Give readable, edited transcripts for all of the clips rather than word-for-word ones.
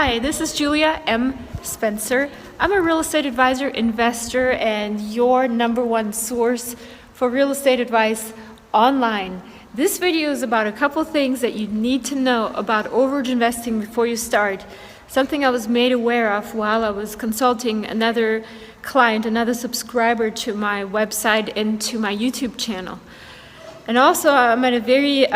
Hi, this is Julia M. Spencer. I'm a real estate advisor, investor, and your #1 source for real estate advice online. This video is about a couple things that you need to know about overage investing before you start. Something I was made aware of while I was consulting another client, another subscriber to my website and to my YouTube channel. And also I'm at a very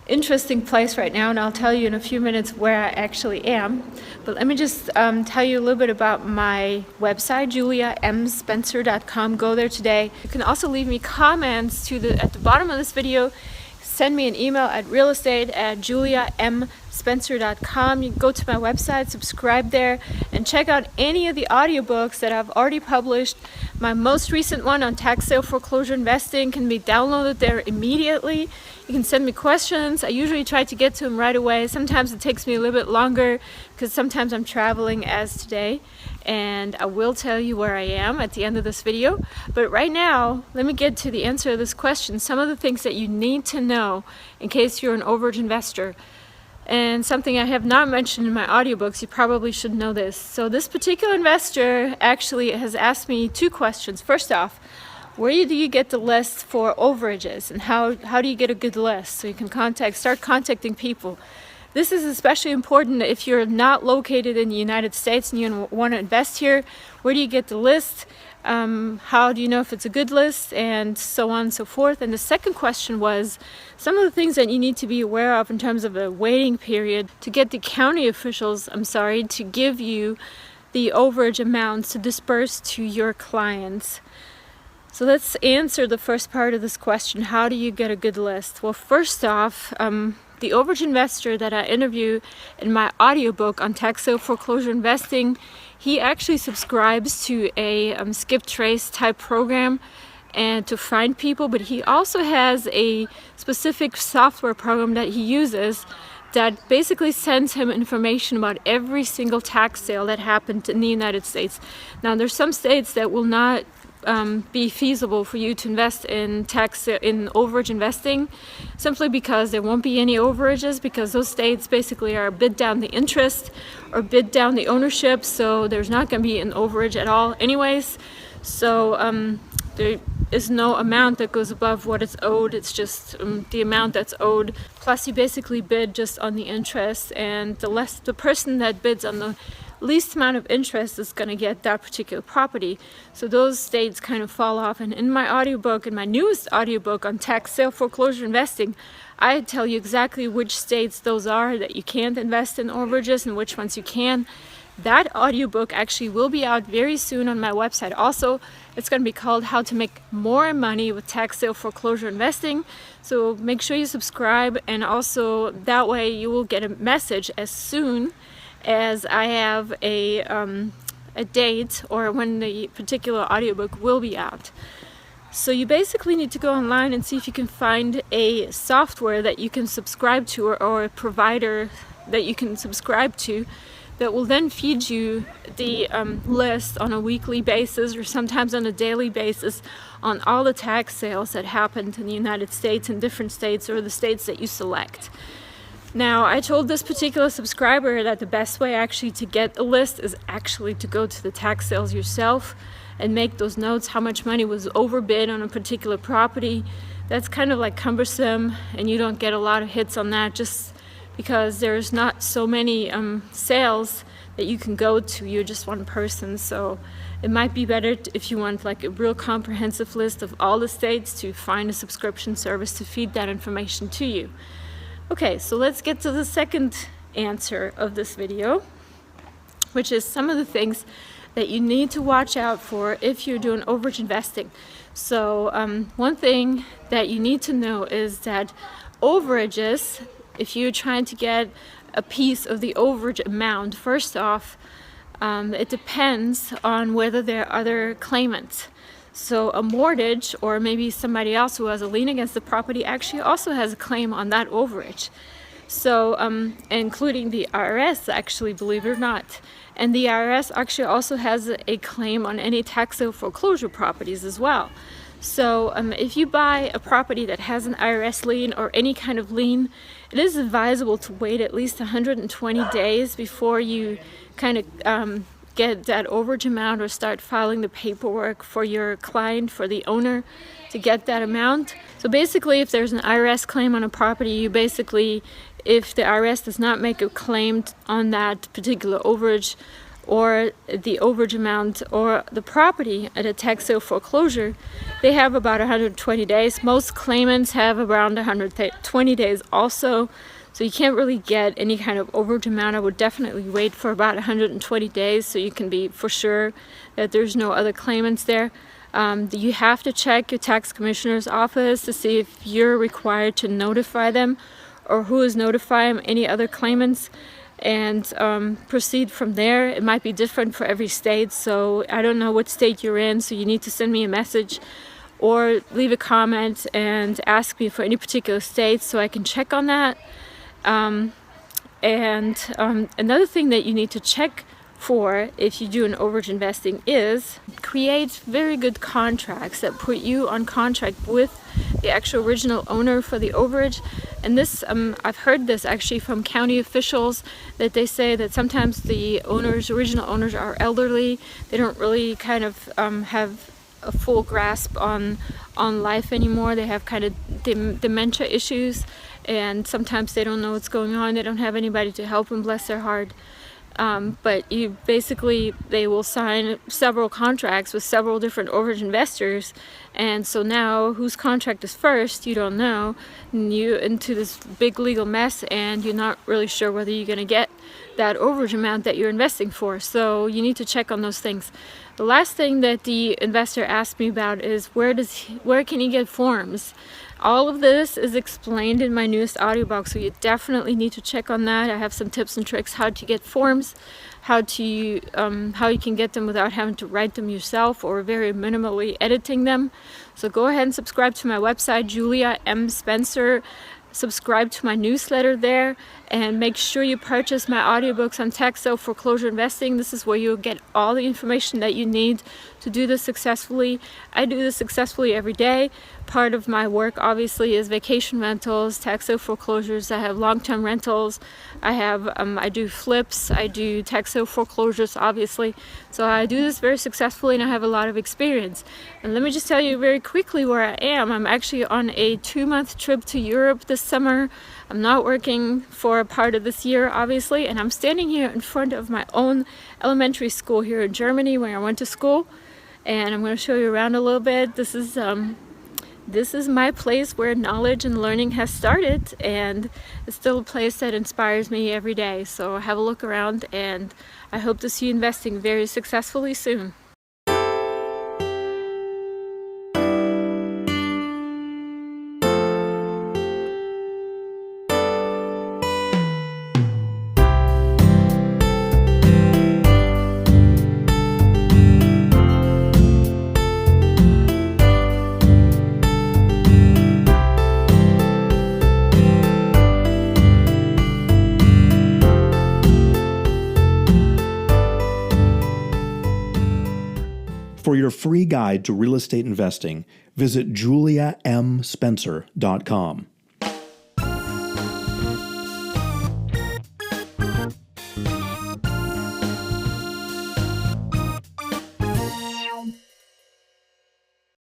interesting place right now, and I'll tell you in a few minutes where I actually am. But let me just tell you a little bit about my website, juliamspencer.com. Go there today. You can also leave me comments at the bottom of this video. Send me an email at realestate@juliamspencer.com. You can go to my website, subscribe there, and check out any of the audiobooks that I've already published. My most recent one on tax sale foreclosure investing can be downloaded there immediately. You can send me questions. I usually try to get to them right away. Sometimes it takes me a little bit longer because sometimes I'm traveling as today, and I will tell you where I am at the end of this video. But right now, let me get to the answer to this question. Some of the things that you need to know in case you're an overage investor. And something I have not mentioned in my audiobooks, you probably should know this. So this particular investor actually has asked me two questions. First off, where do you get the list for overages, and how do you get a good list so you can start contacting people? This is especially important if you're not located in the United States and you want to invest here. Where do you get the list? How do you know if it's a good list, and so on and so forth. And the second question was some of the things that you need to be aware of in terms of a waiting period to get the county officials, to give you the overage amounts to disperse to your clients. So let's answer the first part of this question. How do you get a good list? Well, first off, the overage investor that I interview in my audiobook on tax sale foreclosure investing, he actually subscribes to a skip trace type program and to find people, but he also has a specific software program that he uses that basically sends him information about every single tax sale that happened in the United States. Now, there's some states that will not be feasible for you to invest in overage investing, simply because there won't be any overages, because those states basically are bid down the interest or bid down the ownership, so there's not going to be an overage at all anyways. So there is no amount that goes above what is owed. It's just the amount that's owed, plus you basically bid just on the interest, and the person that bids on the least amount of interest is going to get that particular property. So those states kind of fall off. And in my audiobook, in my newest audiobook on tax sale foreclosure investing, I tell you exactly which states those are that you can't invest in overages and which ones you can. That audiobook actually will be out very soon on my website. Also, it's going to be called How to Make More Money with Tax Sale Foreclosure Investing. So make sure you subscribe, and also that way you will get a message as soon as I have a date or when the particular audiobook will be out. So you basically need to go online and see if you can find a software that you can subscribe to, or a provider that you can subscribe to that will then feed you the list on a weekly basis or sometimes on a daily basis on all the tax sales that happened in the United States, in different states or the states that you select. Now, I told this particular subscriber that the best way actually to get a list is actually to go to the tax sales yourself and make those notes, how much money was overbid on a particular property. That's kind of like cumbersome, and you don't get a lot of hits on that just because there's not so many sales that you can go to. You're just one person, so it might be better if you want like a real comprehensive list of all the states to find a subscription service to feed that information to you. Okay, so let's get to the second answer of this video, which is some of the things that you need to watch out for if you're doing overage investing. So one thing that you need to know is that overages, if you're trying to get a piece of the overage amount, first off, it depends on whether there are other claimants. So a mortgage, or maybe somebody else who has a lien against the property, actually also has a claim on that overage. So including the IRS, actually, believe it or not. And the IRS actually also has a claim on any tax sale foreclosure properties as well. So if you buy a property that has an IRS lien or any kind of lien, it is advisable to wait at least 120 days before you kind of get that overage amount or start filing the paperwork for your client, for the owner, to get that amount. So basically, if there's an IRS claim on a property, you basically, if the IRS does not make a claim on that particular overage or the overage amount or the property at a tax sale foreclosure, they have about 120 days. Most claimants have around 120 days also. So you can't really get any kind of overage amount. I would definitely wait for about 120 days so you can be for sure that there's no other claimants there. You have to check your tax commissioner's office to see if you're required to notify them or who is notifying any other claimants, and proceed from there. It might be different for every state, so I don't know what state you're in, so you need to send me a message or leave a comment and ask me for any particular state so I can check on that. Another thing that you need to check for if you do an overage investing is create very good contracts that put you on contract with the actual original owner for the overage. And this, I've heard this actually from county officials, that they say that sometimes the original owners are elderly. They don't really kind of have a full grasp on life anymore. They have kind of dementia issues, and sometimes they don't know what's going on. They don't have anybody to help them, bless their heart. But they will sign several contracts with several different overage investors, and so now whose contract is first, you don't know, and you're into this big legal mess, and you're not really sure whether you're going to get that overage amount that you're investing for. So you need to check on those things. The last thing that the investor asked me about is where can he get forms? All of this is explained in my newest audiobook, so you definitely need to check on that. I have some tips and tricks how to get forms, how you can get them without having to write them yourself or very minimally editing them. So go ahead and subscribe to my website, Julia M. Spencer. Subscribe to my newsletter there, and make sure you purchase my audiobooks on tax sale foreclosure investing. This is where you'll get all the information that you need to do this successfully. I do this successfully every day. Part of my work obviously is vacation rentals, tax sale foreclosures. I have long-term rentals. I do flips. I do tax sale foreclosures, obviously. So I do this very successfully, and I have a lot of experience. And let me just tell you very quickly where I am. I'm actually on a 2-month trip to Europe this summer. I'm not working for a part of this year, obviously, and I'm standing here in front of my own elementary school here in Germany where I went to school, and I'm going to show you around a little bit. This is my place where knowledge and learning has started, and it's still a place that inspires me every day. So have a look around, and I hope to see you investing very successfully soon. For your free guide to real estate investing, visit juliamspencer.com.